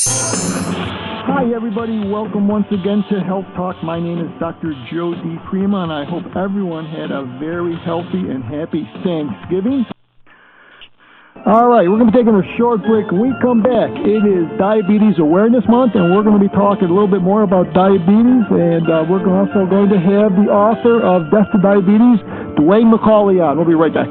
Hi, everybody. Welcome once again to Health Talk. My name is Dr. Joe DiPrima, and I hope everyone had a very healthy and happy Thanksgiving. All right, we're going to be taking a short break. When we come back, it is Diabetes Awareness Month, and we're going to be talking a little bit more about diabetes, and we're also going to have the author of Death to Diabetes, Duanes McCauley, on. We'll be right back.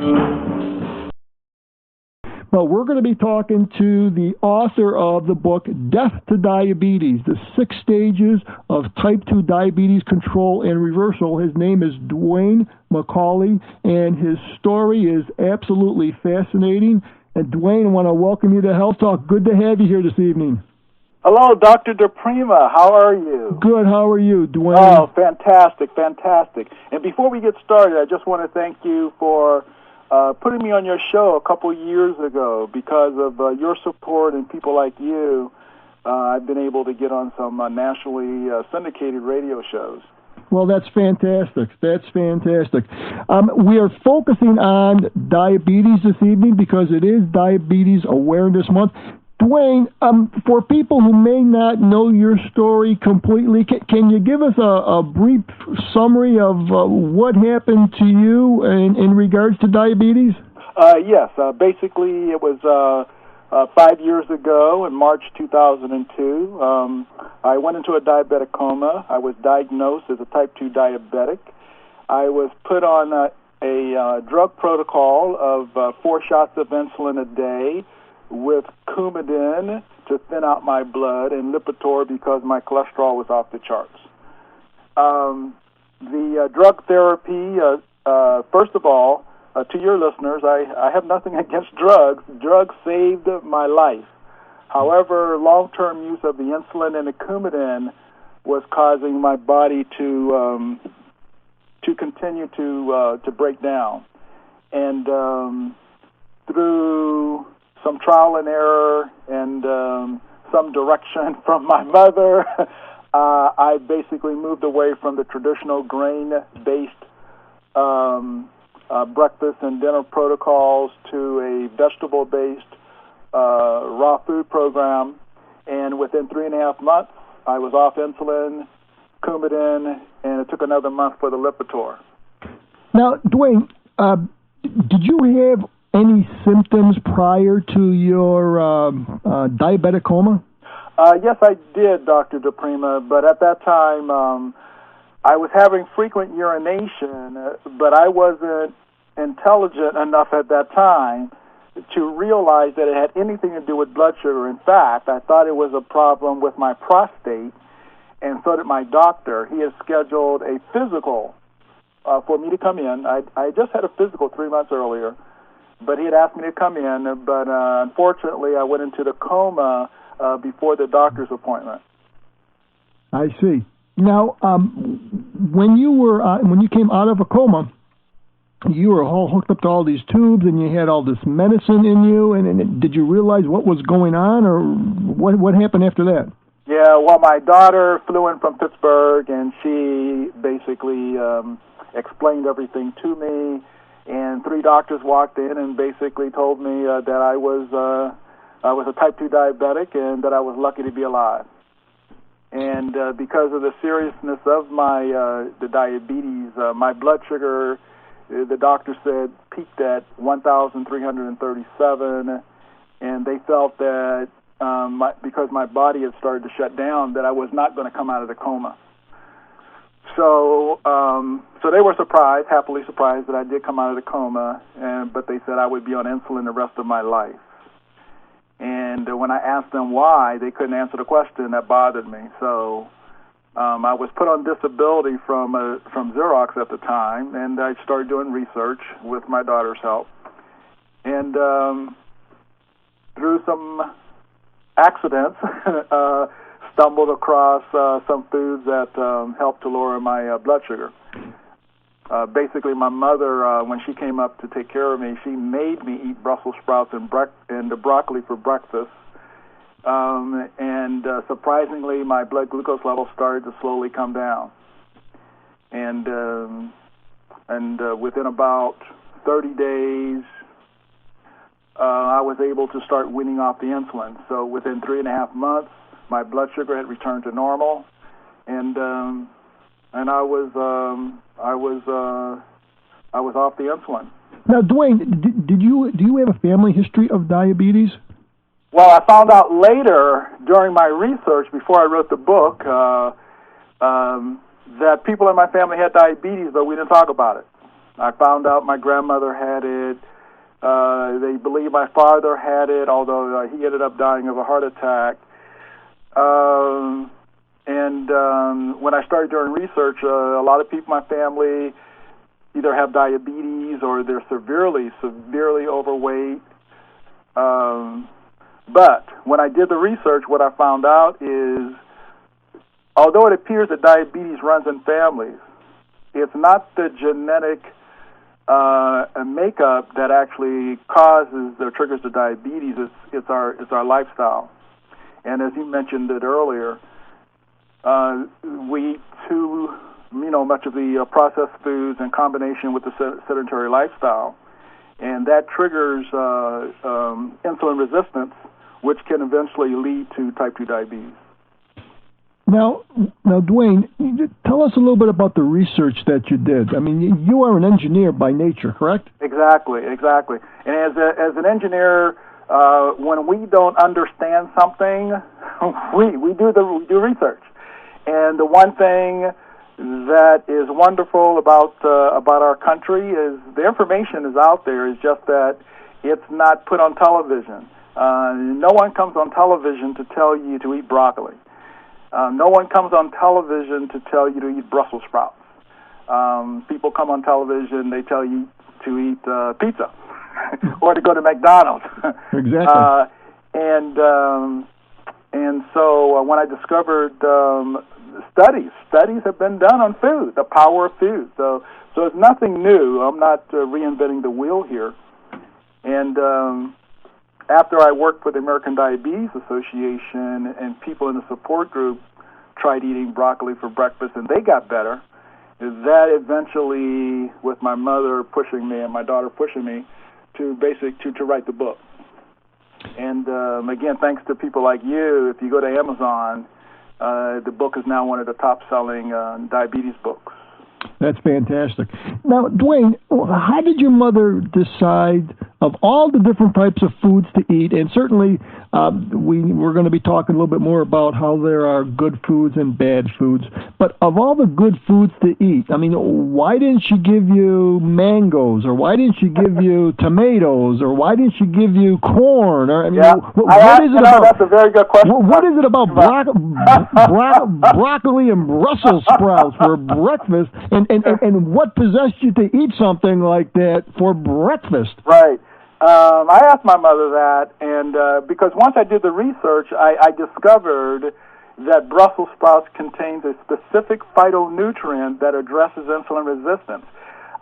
Well, we're going to be talking to the author of the book, Death to Diabetes, the 6 Stages of Type 2 Diabetes Control and Reversal. His name is Duanes McCauley, and his story is absolutely fascinating. And Duanes, I want to welcome you to Health Talk. Good to have you here this evening. Hello, Dr. DiPrima. How are you? Good. How are you, Duanes? Oh, fantastic, fantastic. And before we get started, I just want to thank you for putting me on your show a couple years ago. Because of your support and people like you, I've been able to get on some nationally syndicated radio shows. Well, that's fantastic. That's fantastic. We are focusing on diabetes this evening because it is Diabetes Awareness Month. Duanes, for people who may not know your story completely, can you give us a brief summary of what happened to you in regards to diabetes? Yes. Basically, it was 5 years ago in March 2002. I went into a diabetic coma. I was diagnosed as a type 2 diabetic. I was put on a drug protocol of 4 shots of insulin a day with Coumadin to thin out my blood and Lipitor because my cholesterol was off the charts. The drug therapy, first of all, to your listeners, I have nothing against drugs. Drugs saved my life. However, long-term use of the insulin and the Coumadin was causing my body to continue to break down. And through some trial and error and some direction from my mother, I basically moved away from the traditional grain-based breakfast and dinner protocols to a vegetable-based raw food program. And within 3.5 months, I was off insulin, Coumadin, and it took another month for the Lipitor. Now, Duanes, did you have any symptoms prior to your diabetic coma? Yes, I did, Dr. DiPrima, but at that time I was having frequent urination, but I wasn't intelligent enough at that time to realize that it had anything to do with blood sugar. In fact, I thought it was a problem with my prostate, and so did my doctor. He had scheduled a physical for me to come in. I just had a physical 3 months earlier, but he had asked me to come in, but unfortunately I went into the coma before the doctor's appointment. I see. Now, when you came out of a coma, you were all hooked up to all these tubes, and you had all this medicine in you. And did you realize what was going on, or what happened after that? Yeah, well, my daughter flew in from Pittsburgh, and she basically explained everything to me. And 3 doctors walked in and basically told me that I was a type 2 diabetic and that I was lucky to be alive. And because of the seriousness of the diabetes, my blood sugar, the doctor said, peaked at 1,337, and they felt that because my body had started to shut down, that I was not going to come out of the coma. So they were surprised, happily surprised, that I did come out of the coma, but they said I would be on insulin the rest of my life. And when I asked them why, they couldn't answer the question. That bothered me. So I was put on disability from Xerox at the time, and I started doing research with my daughter's help. And through some accidents, stumbled across some foods that helped to lower my blood sugar. Basically, my mother, when she came up to take care of me, she made me eat Brussels sprouts and broccoli for breakfast. And surprisingly, my blood glucose level started to slowly come down. And within about 30 days, I was able to start weaning off the insulin. So within 3.5 months, my blood sugar had returned to normal, and I was off the insulin. Now, Duane, do you have a family history of diabetes? Well, I found out later during my research, before I wrote the book, that people in my family had diabetes, but we didn't talk about it. I found out my grandmother had it. They believe my father had it, although he ended up dying of a heart attack. When I started doing research, a lot of people in my family either have diabetes or they're severely overweight. But when I did the research, what I found out is, although it appears that diabetes runs in families, it's not the genetic makeup that actually causes or triggers the diabetes. It's our lifestyle. And as you mentioned it earlier, we eat much of the processed foods in combination with the sedentary lifestyle, and that triggers insulin resistance, which can eventually lead to type 2 diabetes. Now, Duane, tell us a little bit about the research that you did. I mean, you are an engineer by nature, correct? Exactly. And as an engineer, when we don't understand something, we do research. And the one thing that is wonderful about our country is the information is out there. It's just that it's not put on television. No one comes on television to tell you to eat broccoli. No one comes on television to tell you to eat Brussels sprouts. People come on television, they tell you to eat pizza or to go to McDonald's. Exactly. And so when I discovered studies have been done on food, the power of food. So it's nothing new. I'm not reinventing the wheel here. And after I worked with the American Diabetes Association, and people in the support group tried eating broccoli for breakfast and they got better, that eventually, with my mother pushing me and my daughter pushing me, to write the book. And again, thanks to people like you, if you go to Amazon, the book is now one of the top-selling diabetes books. That's fantastic. Now, Duane, how did your mother decide of all the different types of foods to eat? And certainly, we're going to be talking a little bit more about how there are good foods and bad foods. But of all the good foods to eat, I mean, why didn't she give you mangoes, or why didn't she give you tomatoes, or why didn't she give you corn? Or what is it about? That's a very good question. What is it about broccoli and Brussels sprouts for breakfast? And what possessed you to eat something like that for breakfast? Right. I asked my mother that, and because once I did the research, I discovered that Brussels sprouts contains a specific phytonutrient that addresses insulin resistance.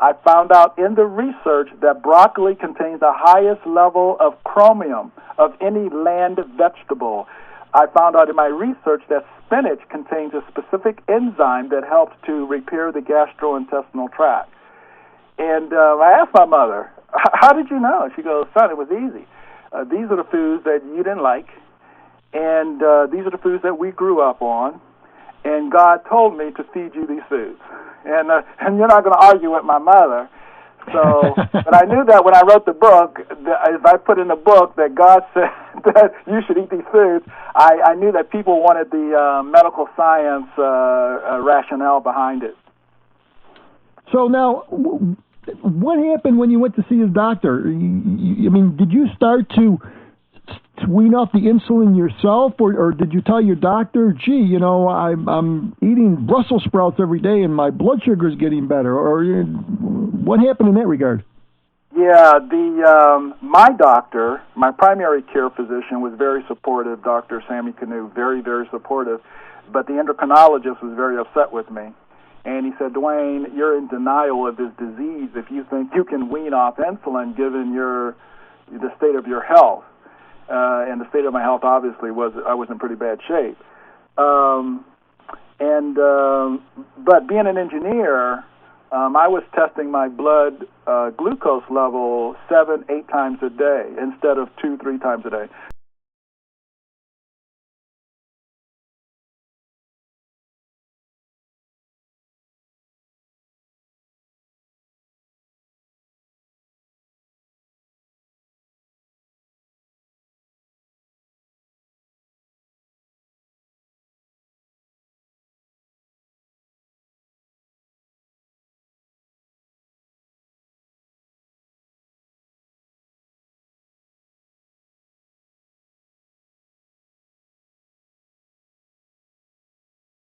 I found out in the research that broccoli contains the highest level of chromium of any land vegetable. I found out in my research that spinach contains a specific enzyme that helps to repair the gastrointestinal tract. And I asked my mother, how did you know? She goes, son, it was easy. These are the foods that you didn't like, and these are the foods that we grew up on, and God told me to feed you these foods. And you're not going to argue with my mother. So, but I knew that when I wrote the book, if I put in the book that God said that you should eat these foods, I knew that people wanted the medical science rationale behind it. So now, what happened when you went to see his doctor? I mean, did you start to wean off the insulin yourself, or did you tell your doctor, gee, I'm eating Brussels sprouts every day and my blood sugar is getting better? Or what happened in that regard? Yeah, my doctor, my primary care physician, was very supportive, Dr. Sammy Canoe, very, very supportive. But the endocrinologist was very upset with me. And he said, Duane, you're in denial of this disease if you think you can wean off insulin given the state of your health. And the state of my health, obviously, I was in pretty bad shape. But being an engineer, I was testing my blood glucose level 7-8 times a day instead of 2-3 times a day.